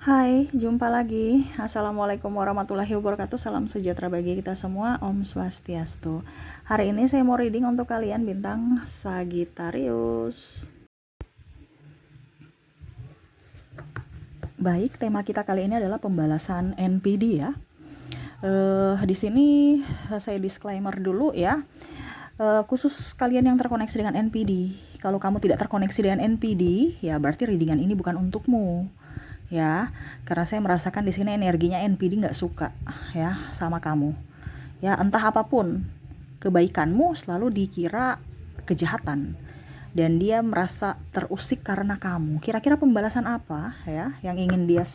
Hai, jumpa lagi. Assalamualaikum warahmatullahi wabarakatuh. Salam sejahtera bagi kita semua. Om Swastiastu. Hari ini saya mau reading untuk kalian bintang Sagittarius. Baik, tema kita kali ini adalah pembalasan NPD ya. Di sini saya disclaimer dulu ya. Khusus kalian yang terkoneksi dengan NPD. Kalau kamu tidak terkoneksi dengan NPD, ya berarti readingan ini bukan untukmu. Ya, karena saya merasakan di sini energinya NPD nggak suka ya sama kamu. Ya, entah apapun kebaikanmu selalu dikira kejahatan dan dia merasa terusik karena kamu. Kira-kira pembalasan apa ya yang ingin dia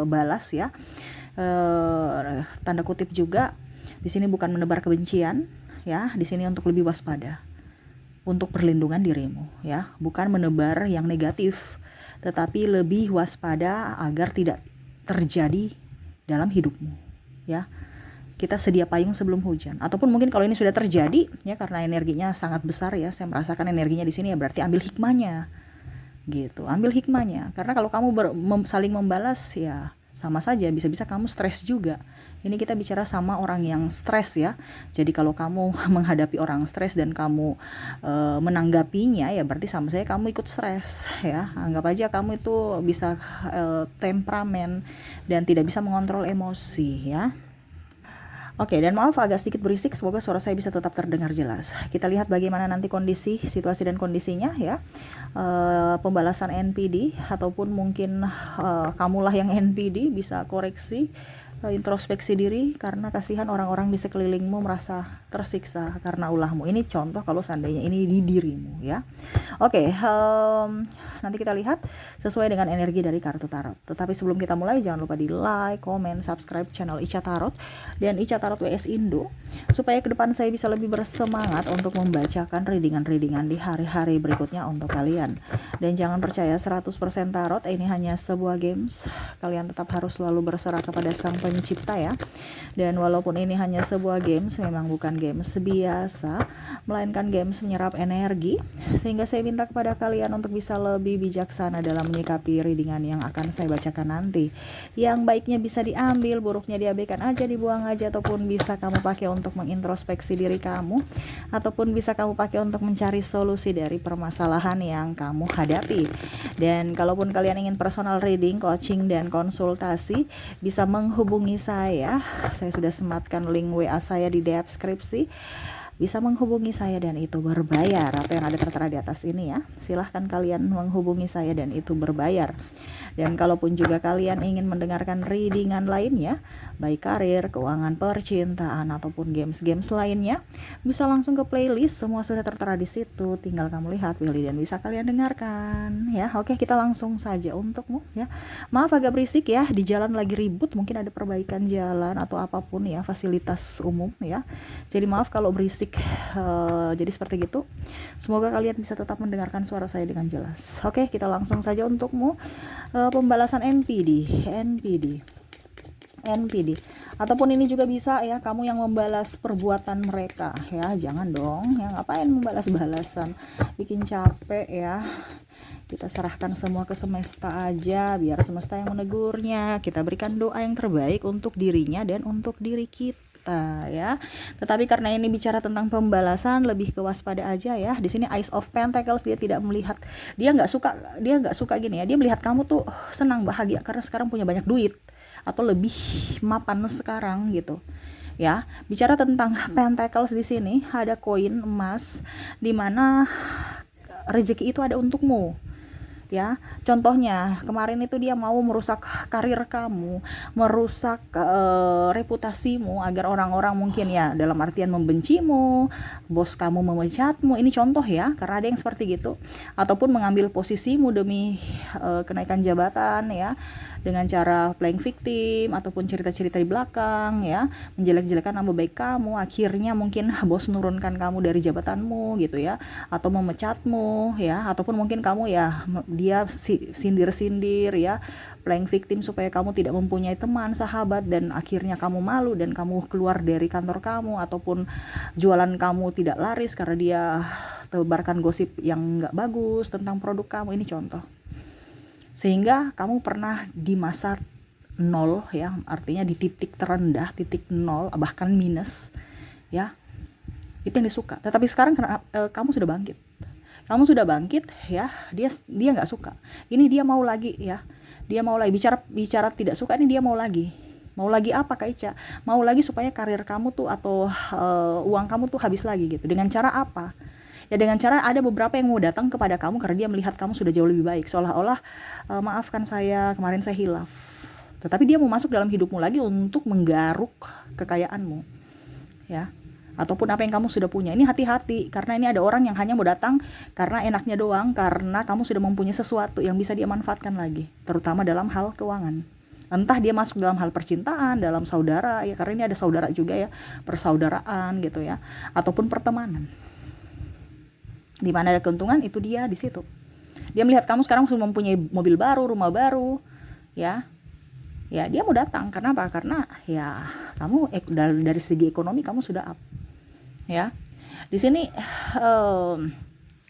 balas ya? Tanda kutip juga di sini bukan menebar kebencian ya, di sini untuk lebih waspada, untuk perlindungan dirimu ya, bukan menebar yang negatif tetapi lebih waspada agar tidak terjadi dalam hidupmu ya. Kita sedia payung sebelum hujan, ataupun mungkin kalau ini sudah terjadi ya karena energinya sangat besar ya, saya merasakan energinya di sini ya, berarti ambil hikmahnya gitu, ambil hikmahnya. Karena kalau kamu saling membalas ya sama saja, bisa-bisa kamu stres juga. Ini kita bicara sama orang yang stres ya. Jadi kalau kamu menghadapi orang stres dan kamu menanggapinya ya berarti sama saya kamu ikut stres ya. Anggap aja kamu itu bisa temperamen dan tidak bisa mengontrol emosi ya. Oke, dan maaf agak sedikit berisik, semoga suara saya bisa tetap terdengar jelas. Kita lihat bagaimana nanti kondisi, situasi dan kondisinya ya. Pembalasan NPD ataupun mungkin kamulah yang NPD bisa koreksi, introspeksi diri karena kasihan orang-orang di sekelilingmu merasa tersiksa karena ulahmu. Ini contoh kalau seandainya ini di dirimu ya. Oke, nanti kita lihat sesuai dengan energi dari kartu tarot. Tetapi sebelum kita mulai jangan lupa di like, comment, subscribe channel Ica Tarot dan Ica Tarot WS Indo supaya ke depan saya bisa lebih bersemangat untuk membacakan readingan-readingan di hari-hari berikutnya untuk kalian. Dan jangan percaya 100% tarot, ini hanya sebuah games. Kalian tetap harus selalu berserah kepada Sang Pencipta ya. Dan walaupun ini hanya sebuah games, memang bukan games biasa, melainkan games menyerap energi, sehingga saya minta kepada kalian untuk bisa lebih bijaksana dalam menyikapi readingan yang akan saya bacakan nanti. Yang baiknya bisa diambil, buruknya diabaikan aja, dibuang aja, ataupun bisa kamu pakai untuk mengintrospeksi diri kamu, ataupun bisa kamu pakai untuk mencari solusi dari permasalahan yang kamu hadapi. Dan kalaupun kalian ingin personal reading, coaching, dan konsultasi, bisa menghubungi saya. Saya sudah sematkan link WA saya di deskripsi. Bisa menghubungi saya dan itu berbayar, atau yang ada tertera di atas ini ya. Silahkan kalian menghubungi saya dan itu berbayar. Dan kalaupun juga kalian ingin mendengarkan readingan lainnya, baik karir, keuangan, percintaan, ataupun games-games lainnya, bisa langsung ke playlist, semua sudah tertera di situ. Tinggal kamu lihat, pilih, dan bisa kalian dengarkan ya. Oke, kita langsung saja untukmu ya. Maaf agak berisik ya, di jalan lagi ribut, mungkin ada perbaikan jalan atau apapun ya, fasilitas umum ya. Jadi maaf kalau berisik. Jadi seperti gitu. Semoga kalian bisa tetap mendengarkan suara saya dengan jelas. Oke, kita langsung saja untukmu. Pembalasan NPD. Ataupun ini juga bisa ya, kamu yang membalas perbuatan mereka ya. Jangan dong, ya ngapain membalas-balasan, bikin capek ya. Kita serahkan semua ke semesta aja, biar semesta yang menegurnya. Kita berikan doa yang terbaik untuk dirinya dan untuk diri kita ya. Tetapi karena ini bicara tentang pembalasan, lebih ke waspada aja ya. Di sini Ace of Pentacles, dia tidak melihat, dia nggak suka gini ya. Dia melihat kamu tuh senang, bahagia karena sekarang punya banyak duit atau lebih mapan sekarang gitu. Ya, bicara tentang Pentacles di sini ada koin emas di mana rezeki itu ada untukmu. Ya, contohnya kemarin itu dia mau merusak karir kamu, merusak reputasimu agar orang-orang mungkin ya dalam artian membencimu, bos kamu memecatmu. Ini contoh ya, karena ada yang seperti gitu, ataupun mengambil posisimu demi kenaikan jabatan ya, dengan cara playing victim ataupun cerita-cerita di belakang ya, menjelek-jelekan nama baik kamu. Akhirnya mungkin bos menurunkan kamu dari jabatanmu gitu ya, atau memecatmu ya, ataupun mungkin kamu ya dia sindir-sindir ya, playing victim supaya kamu tidak mempunyai teman, sahabat, dan akhirnya kamu malu dan kamu keluar dari kantor kamu, ataupun jualan kamu tidak laris karena dia tebarkan gosip yang nggak bagus tentang produk kamu. Ini contoh Sehingga kamu pernah di masa nol ya, artinya di titik terendah, titik nol, bahkan minus ya, itu yang disuka. Tetapi sekarang kamu sudah bangkit. Kamu sudah bangkit ya, dia nggak suka. Ini dia mau lagi ya. Dia mau lagi bicara tidak suka, ini dia mau lagi. Mau lagi apa Kak Ica? Mau lagi supaya karir kamu tuh atau uang kamu tuh habis lagi gitu. Dengan cara apa? Ya dengan cara ada beberapa yang mau datang kepada kamu karena dia melihat kamu sudah jauh lebih baik. Seolah-olah maafkan saya, kemarin saya hilaf. Tetapi dia mau masuk dalam hidupmu lagi untuk menggaruk kekayaanmu. Ya. Ataupun apa yang kamu sudah punya. Ini hati-hati, karena ini ada orang yang hanya mau datang karena enaknya doang, karena kamu sudah mempunyai sesuatu yang bisa dia manfaatkan lagi, terutama dalam hal keuangan. Entah dia masuk dalam hal percintaan, dalam saudara ya, karena ini ada saudara juga ya, persaudaraan gitu ya, ataupun pertemanan. Di mana ada keuntungan, itu dia di situ. Dia melihat kamu sekarang sudah mempunyai mobil baru, rumah baru, ya. Ya, dia mau datang karena apa? Karena ya kamu dari segi ekonomi kamu sudah up. Ya, di sini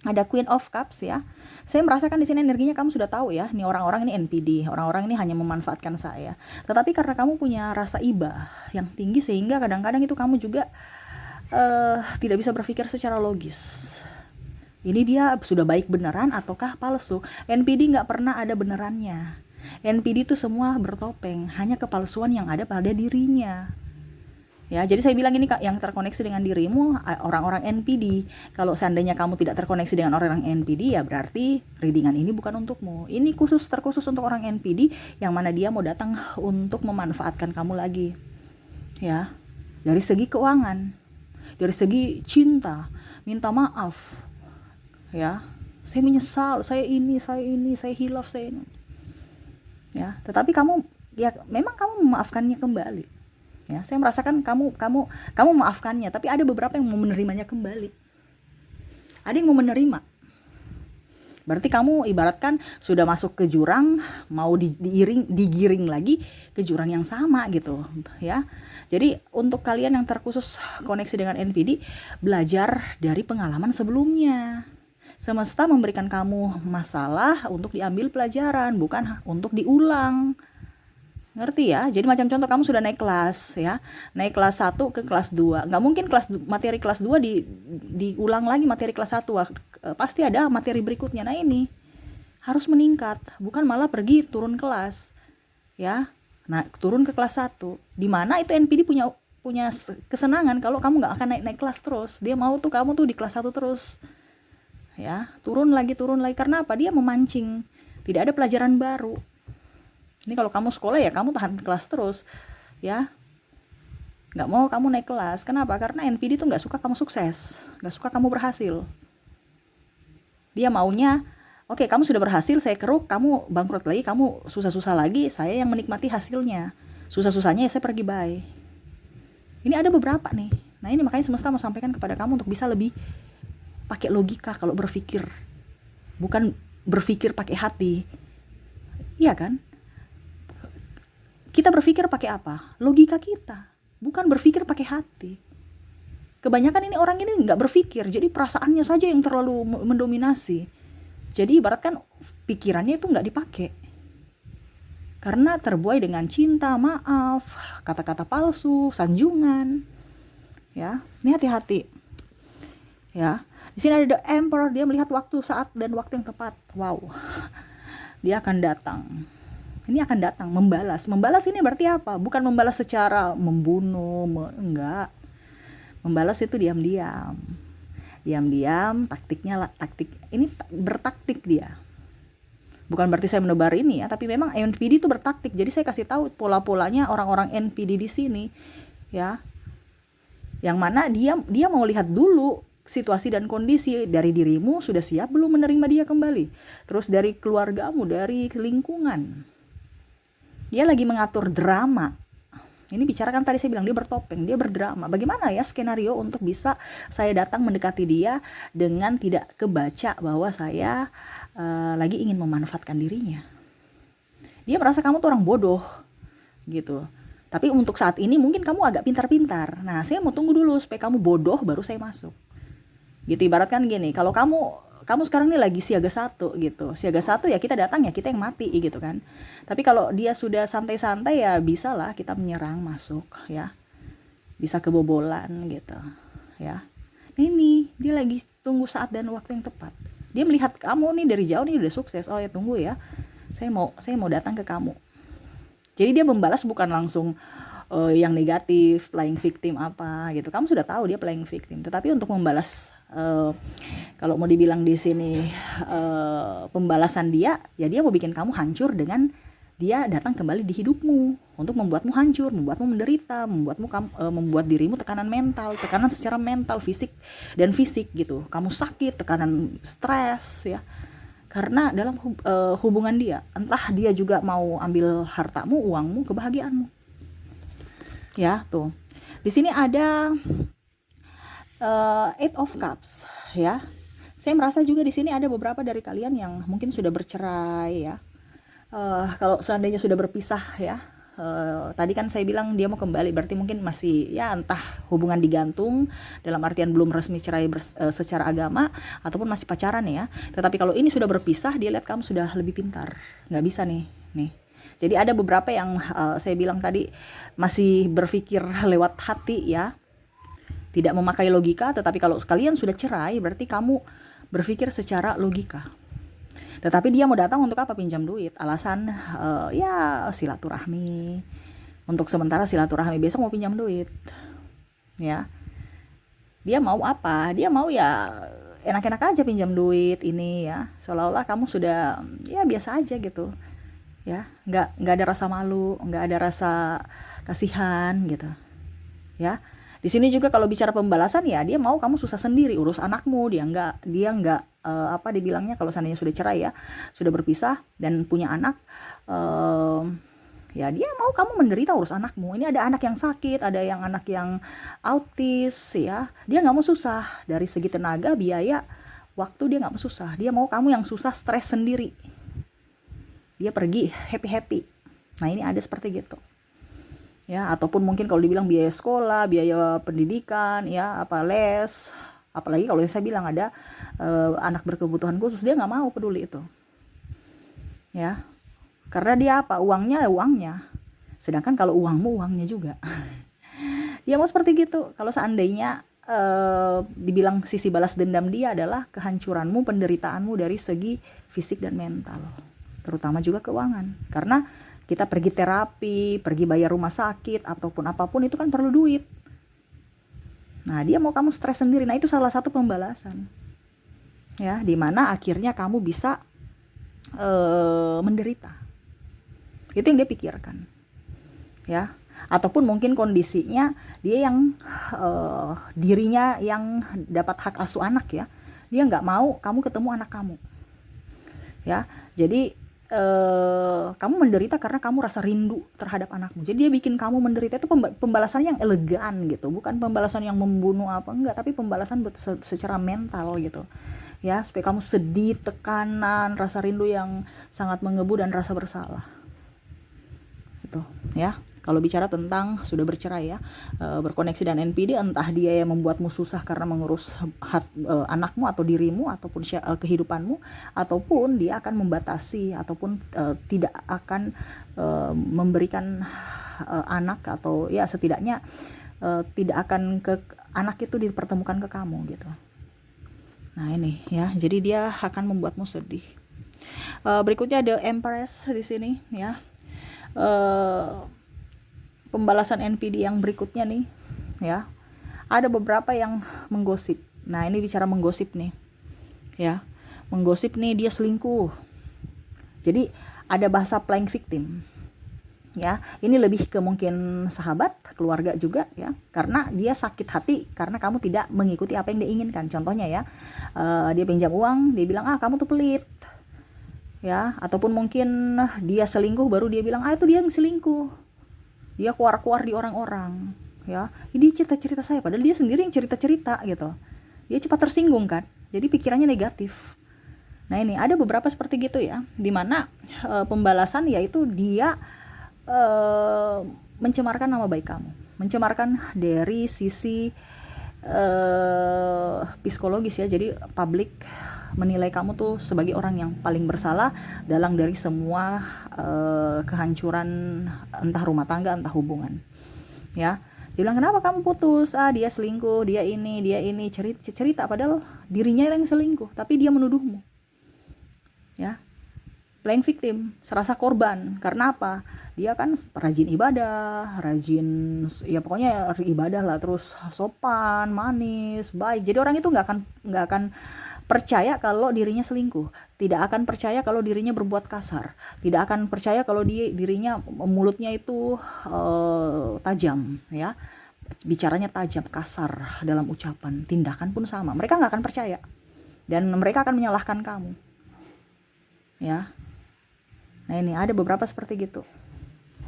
ada Queen of Cups ya. Saya merasakan di sini energinya kamu sudah tahu ya. Nih orang-orang ini NPD, orang-orang ini hanya memanfaatkan saya. Tetapi karena kamu punya rasa iba yang tinggi sehingga kadang-kadang itu kamu juga tidak bisa berpikir secara logis. Ini dia sudah baik beneran ataukah palsu? NPD nggak pernah ada benerannya. NPD itu semua bertopeng, hanya kepalsuan yang ada pada dirinya. Ya, jadi saya bilang ini Kak, yang terkoneksi dengan dirimu orang-orang NPD. Kalau seandainya kamu tidak terkoneksi dengan orang-orang NPD, ya berarti readingan ini bukan untukmu. Ini terkhusus untuk orang NPD yang mana dia mau datang untuk memanfaatkan kamu lagi. Ya. Dari segi keuangan, dari segi cinta, minta maaf. Ya. Saya menyesal, saya hilaf, saya ini. Ya, tetapi kamu memang kamu memaafkannya kembali. Ya, saya merasakan kamu memaafkannya, tapi ada beberapa yang mau menerimanya kembali. Ada yang mau menerima. Berarti kamu ibaratkan sudah masuk ke jurang, mau digiring lagi ke jurang yang sama gitu, ya. Jadi untuk kalian yang terkhusus koneksi dengan NPD, belajar dari pengalaman sebelumnya. Semesta memberikan kamu masalah untuk diambil pelajaran, bukan untuk diulang. Ngerti ya? Jadi macam contoh kamu sudah naik kelas ya. Naik kelas 1 ke kelas 2. Nggak mungkin materi kelas 2 diulang lagi materi kelas 1. Pasti ada materi berikutnya. Nah ini harus meningkat, bukan malah pergi turun kelas. Ya. Nah, turun ke kelas 1. Di mana itu NPD punya kesenangan kalau kamu nggak akan naik kelas terus. Dia mau tuh kamu tuh di kelas 1 terus. Ya, turun lagi karena apa? Dia memancing. Tidak ada pelajaran baru. Ini kalau kamu sekolah ya kamu tahan kelas terus, ya. Nggak mau kamu naik kelas. Kenapa? Karena NPD tuh nggak suka kamu sukses, nggak suka kamu berhasil. Dia maunya, oke, kamu sudah berhasil, saya keruk, kamu bangkrut lagi, kamu susah-susah lagi, saya yang menikmati hasilnya. Susah-susahnya ya saya pergi bye. Ini ada beberapa nih. Nah ini makanya semesta mau sampaikan kepada kamu untuk bisa lebih pakai logika kalau berpikir, bukan berpikir pakai hati. Iya kan? Kita berpikir pakai apa? Logika kita, bukan berpikir pakai hati. Kebanyakan ini orang ini nggak berpikir, jadi perasaannya saja yang terlalu mendominasi. Jadi ibaratkan pikirannya itu nggak dipakai. Karena terbuai dengan cinta, maaf, kata-kata palsu, sanjungan. Ya, ini hati-hati. Ya, di sini ada The Emperor, dia melihat waktu, saat, dan waktu yang tepat. Wow, dia akan datang. Ini akan datang, membalas. Membalas ini berarti apa? Bukan membalas secara membunuh, enggak. Membalas itu diam-diam. Diam-diam, taktik. Ini bertaktik dia. Bukan berarti saya menebar ini ya, tapi memang NPD itu bertaktik. Jadi saya kasih tahu pola-polanya orang-orang NPD di sini, ya. Yang mana dia mau lihat dulu situasi dan kondisi dari dirimu sudah siap belum menerima dia kembali. Terus dari keluargamu, dari lingkungan. Dia lagi mengatur drama. Ini bicarakan tadi saya bilang dia bertopeng, dia berdrama. Bagaimana ya skenario untuk bisa saya datang mendekati dia dengan tidak kebaca bahwa saya lagi ingin memanfaatkan dirinya. Dia merasa kamu tuh orang bodoh gitu. Tapi untuk saat ini mungkin kamu agak pintar-pintar. Nah, saya mau tunggu dulu supaya kamu bodoh baru saya masuk. Gitu, ibaratkan gini, kalau kamu kamu sekarang nih lagi siaga satu gitu. Siaga satu ya kita datang ya kita yang mati gitu kan. Tapi kalau dia sudah santai-santai ya bisa lah kita menyerang masuk ya. Bisa kebobolan gitu ya. Ini dia lagi tunggu saat dan waktu yang tepat. Dia melihat kamu nih dari jauh nih udah sukses. Oh ya tunggu ya. Saya mau datang ke kamu. Jadi dia membalas bukan langsung yang negatif, playing victim apa gitu. Kamu sudah tahu dia playing victim. Tetapi untuk membalas kalau mau dibilang di sini pembalasan dia, ya dia mau bikin kamu hancur dengan dia datang kembali di hidupmu untuk membuatmu hancur, membuatmu menderita, membuat dirimu tekanan mental, tekanan secara mental, fisik dan fisik gitu. Kamu sakit, tekanan stres ya. Karena dalam hubungan dia, entah dia juga mau ambil hartamu, uangmu, kebahagiaanmu. Ya, tuh. Di sini ada Eight of Cups, ya. Saya merasa juga di sini ada beberapa dari kalian yang mungkin sudah bercerai, ya. Kalau seandainya sudah berpisah, ya. Tadi kan saya bilang dia mau kembali, berarti mungkin masih, ya entah hubungan digantung, dalam artian belum resmi cerai secara agama, ataupun masih pacaran ya. Tetapi kalau ini sudah berpisah, dia lihat kamu sudah lebih pintar. Nggak bisa nih. Jadi ada beberapa yang saya bilang tadi masih berpikir lewat hati ya, tidak memakai logika. Tetapi kalau sekalian sudah cerai berarti kamu berpikir secara logika. Tetapi dia mau datang untuk apa? Pinjam duit. Alasan ya silaturahmi. Untuk sementara silaturahmi, besok mau pinjam duit. Ya. Dia mau apa? Dia mau ya enak-enak aja pinjam duit ini ya. Seolah-olah kamu sudah ya biasa aja gitu. Ya, nggak ada rasa malu, nggak ada rasa kasihan gitu. Ya. Di sini juga kalau bicara pembalasan ya dia mau kamu susah sendiri urus anakmu, dia nggak apa dibilangnya kalau seandainya sudah cerai ya, sudah berpisah dan punya anak, ya dia mau kamu menderita urus anakmu. Ini ada anak yang sakit, ada yang anak yang autis ya, dia nggak mau susah dari segi tenaga, biaya, waktu, dia nggak mau susah. Dia mau kamu yang susah, stres sendiri. Dia pergi happy. Nah ini ada seperti gitu. Ya, ataupun mungkin kalau dibilang biaya sekolah, biaya pendidikan, ya apa les, apalagi kalau saya bilang ada anak berkebutuhan khusus, dia nggak mau peduli itu. Ya, karena dia apa? Uangnya, sedangkan kalau uangmu, uangnya juga. Dia mau seperti gitu. Kalau seandainya dibilang sisi balas dendam dia adalah kehancuranmu, penderitaanmu dari segi fisik dan mental, terutama juga keuangan. Karena kita pergi terapi, pergi bayar rumah sakit, ataupun apapun itu kan perlu duit. Nah, dia mau kamu stres sendiri. Nah, itu salah satu pembalasan. Ya, dimana akhirnya kamu bisa menderita. Itu yang dia pikirkan. Ya, ataupun mungkin kondisinya dia yang dirinya yang dapat hak asuh anak ya. Dia nggak mau kamu ketemu anak kamu. Ya, jadi kamu menderita karena kamu rasa rindu terhadap anakmu. Jadi dia bikin kamu menderita, itu pembalasan yang elegan gitu, bukan pembalasan yang membunuh apa enggak, tapi pembalasan secara mental gitu. Ya, supaya kamu sedih, tekanan, rasa rindu yang sangat mengebu dan rasa bersalah. Itu, ya. Kalau bicara tentang sudah bercerai ya, berkoneksi dengan NPD, entah dia yang membuatmu susah karena mengurus anakmu atau dirimu ataupun kehidupanmu, ataupun dia akan membatasi ataupun tidak akan memberikan anak, atau ya setidaknya tidak akan ke anak itu dipertemukan ke kamu gitu. Nah ini ya, jadi dia akan membuatmu sedih. Berikutnya ada Empress di sini ya. Pembalasan NPD yang berikutnya nih ya, ada beberapa yang menggosip. Nah ini bicara menggosip nih ya, menggosip nih dia selingkuh. Jadi ada bahasa playing victim ya, ini lebih ke mungkin sahabat, keluarga juga ya, karena dia sakit hati karena kamu tidak mengikuti apa yang dia inginkan. Contohnya ya, dia pinjam uang, dia bilang kamu tuh pelit ya, ataupun mungkin dia selingkuh baru dia bilang itu dia yang selingkuh. Dia keluar di orang-orang ya, ini cerita saya, padahal dia sendiri yang cerita gitu. Dia cepat tersinggung kan, jadi pikirannya negatif. Nah ini ada beberapa seperti gitu ya, dimana pembalasan yaitu dia mencemarkan nama baik kamu, mencemarkan dari sisi psikologis ya. Jadi public menilai kamu tuh sebagai orang yang paling bersalah dalam dari semua kehancuran entah rumah tangga entah hubungan, ya. Dia bilang, kenapa kamu putus? Dia selingkuh, dia ini, cerita padahal dirinya yang selingkuh, tapi dia menuduhmu, ya. Playing victim, serasa korban. Karena apa? Dia kan rajin ibadah, ya pokoknya ibadah lah, terus sopan, manis, baik. Jadi orang itu nggak akan percaya kalau dirinya selingkuh, tidak akan percaya kalau dirinya berbuat kasar, tidak akan percaya kalau dirinya mulutnya itu tajam, ya, bicaranya tajam, kasar dalam ucapan, tindakan pun sama. Mereka nggak akan percaya dan mereka akan menyalahkan kamu, ya. Nah ini ada beberapa seperti gitu,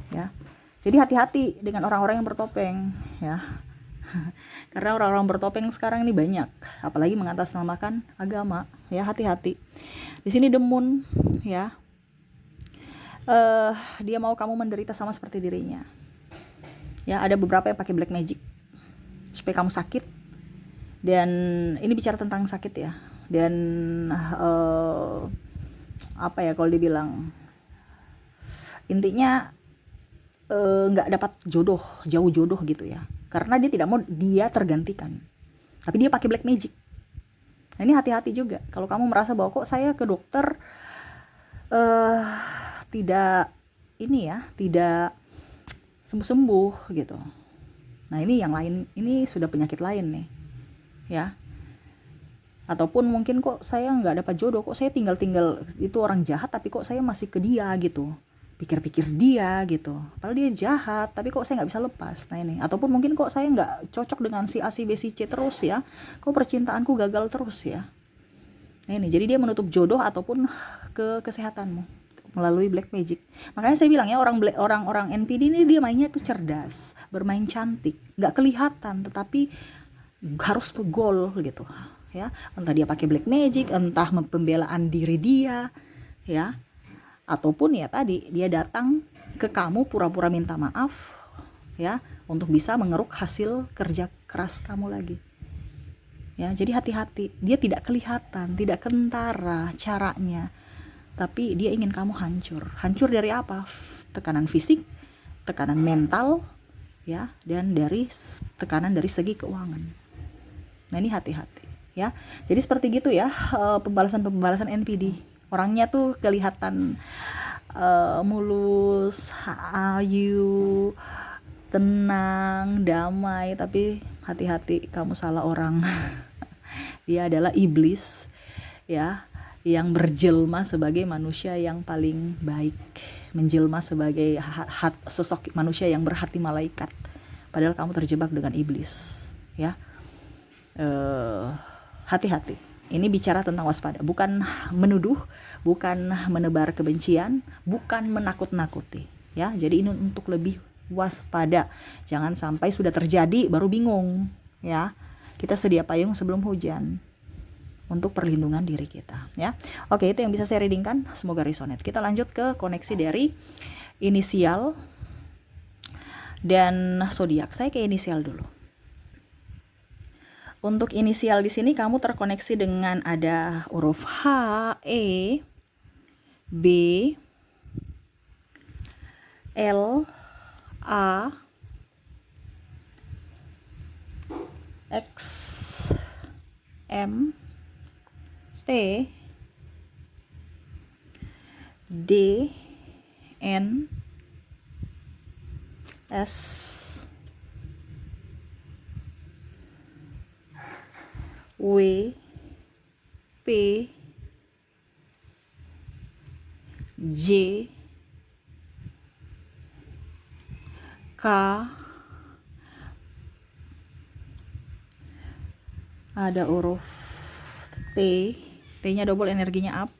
ya. Jadi hati-hati dengan orang-orang yang bertopeng, ya. Karena orang-orang bertopeng sekarang ini banyak, apalagi mengatasnamakan agama, ya. Hati-hati. Di sini The Moon, ya. Dia mau kamu menderita sama seperti dirinya. Ya, ada beberapa yang pakai black magic supaya kamu sakit. Dan ini bicara tentang sakit, ya. Dan apa ya kalau dibilang, intinya nggak dapat jodoh, jauh jodoh gitu, ya, karena dia tidak mau dia tergantikan, tapi dia pakai black magic. Nah ini hati-hati juga kalau kamu merasa bahwa kok saya ke dokter tidak ini, ya, tidak sembuh-sembuh gitu. Nah ini yang lain, ini sudah penyakit lain nih, ya. Ataupun mungkin kok saya nggak dapat jodoh, kok saya tinggal itu orang jahat tapi kok saya masih ke dia gitu, pikir-pikir dia gitu, padahal dia jahat tapi kok saya nggak bisa lepas. Nah ini, ataupun mungkin kok saya nggak cocok dengan si A, si B, si C terus, ya, kok percintaanku gagal terus, ya. Nah ini, jadi dia menutup jodoh ataupun ke kesehatanmu melalui black magic. Makanya saya bilang, ya, orang NPD ini dia mainnya tuh cerdas, bermain cantik, nggak kelihatan tetapi harus ke goal gitu, ya. Entah dia pakai black magic, entah pembelaan diri dia, ya, ataupun ya tadi dia datang ke kamu pura-pura minta maaf, ya, untuk bisa mengeruk hasil kerja keras kamu lagi, ya. Jadi hati-hati, dia tidak kelihatan, tidak kentara caranya, tapi dia ingin kamu hancur dari apa? Tekanan fisik, tekanan mental, ya, dan dari tekanan dari segi keuangan. Nah ini hati-hati, ya. Jadi seperti gitu, ya, pembalasan NPD. Orangnya tuh kelihatan mulus, ayu, tenang, damai, tapi hati-hati, kamu salah orang. Dia adalah iblis, ya, yang berjelma sebagai manusia yang paling baik, menjelma sebagai sosok manusia yang berhati malaikat, padahal kamu terjebak dengan iblis, ya. Hati-hati. Ini bicara tentang waspada, bukan menuduh, bukan menebar kebencian, bukan menakut-nakuti, ya. Jadi ini untuk lebih waspada. Jangan sampai sudah terjadi baru bingung, ya. Kita sedia payung sebelum hujan untuk perlindungan diri kita, ya. Oke, itu yang bisa saya readingkan. Semoga resonate. Kita lanjut ke koneksi dari inisial dan zodiak. Saya ke inisial dulu. Untuk inisial di sini kamu terkoneksi dengan ada huruf H, E, B, L, A, X, M, T, D, N, S, W, P, J, K, ada huruf T, T-nya double, energinya up.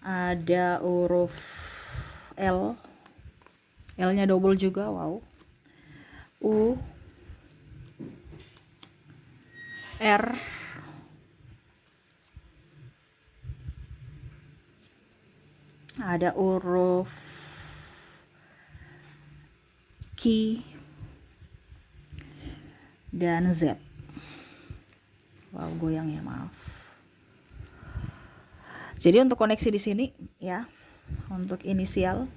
Ada huruf L, L-nya double juga, wow. U, R, ada huruf Q dan Z. Wow, goyang ya, maaf. Jadi untuk koneksi di sini ya, untuk inisial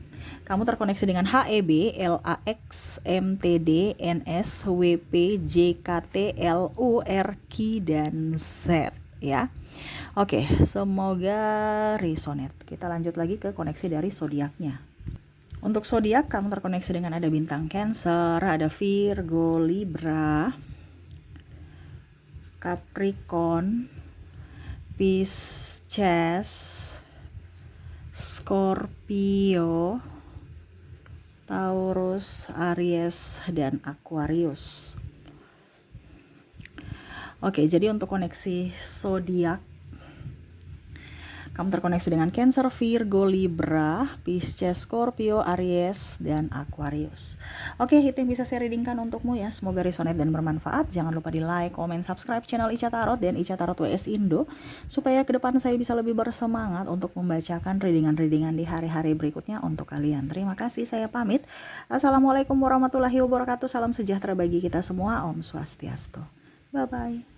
kamu terkoneksi dengan HEB, LAX, MTD, NS, WP, JKT, LU, RQ, dan Z ya. Oke, semoga resonate. Kita lanjut lagi ke koneksi dari zodiaknya. Untuk zodiak kamu terkoneksi dengan ada bintang Cancer, ada Virgo, Libra, Capricorn, Pisces, Scorpio, Taurus, Aries, dan Aquarius. Oke, jadi untuk koneksi zodiak kamu terkoneksi dengan Cancer, Virgo, Libra, Pisces, Scorpio, Aries, dan Aquarius. Oke, itu yang bisa saya readingkan untukmu ya. Semoga resonate dan bermanfaat. Jangan lupa di like, comment, subscribe channel Ica Tarot dan Ica Tarot WS Indo, supaya ke depan saya bisa lebih bersemangat untuk membacakan readingan-readingan di hari-hari berikutnya untuk kalian. Terima kasih, saya pamit. Assalamualaikum warahmatullahi wabarakatuh. Salam sejahtera bagi kita semua. Om Swastiastu. Bye-bye.